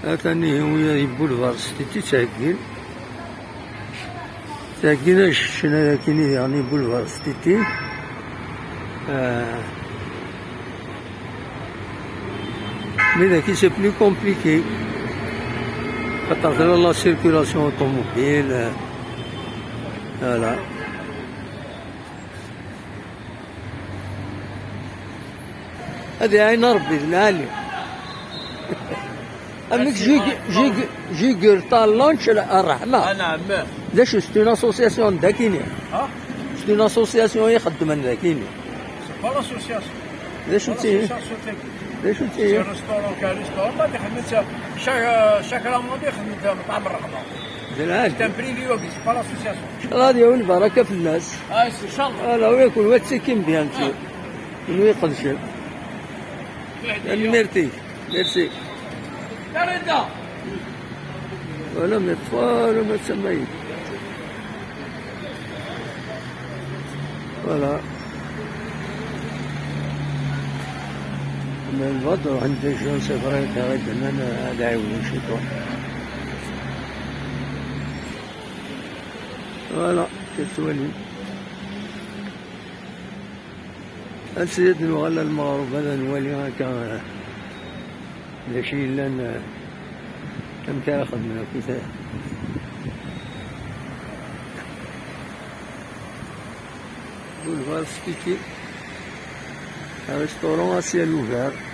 أتاني هو بولفار ستيتي تاكين شنا كيني يعني بولفار ستيتي mais ذاك سي بلو كومبليكي خاطر لا سيركيلاسيون اوتوموبيل فوالا هذه عين ربي العالي أمك جيجر طالونش الرحمة نعم لاش سي اون اسوسياسيون داكيني سي اون اسوسياسيون يخدم داكيني سي با لاسوسياسيون لاش تي لاش سي تي ريستورون كريستورون ما خدمت شاك رمضان خدمت مطعم الرحمة زين سي ان بريفي وكي سي با لاسوسياسيون غادي يكون بركة في الناس ان شاء الله هلا ويكون واتسكين بيان سور ويقدش ميرتي ميرسي رضا ولا مطفال وما تسميه فوالا من البدر عندي شو سفرين تغيب ان انا ادعي ونشيطه فوالا كتولي السيد الوغلا المغرب هذا نولي هكا لاشي لان كم تاخذ من الكتاب بولفار ستيتي ريستورون اسيال اوفير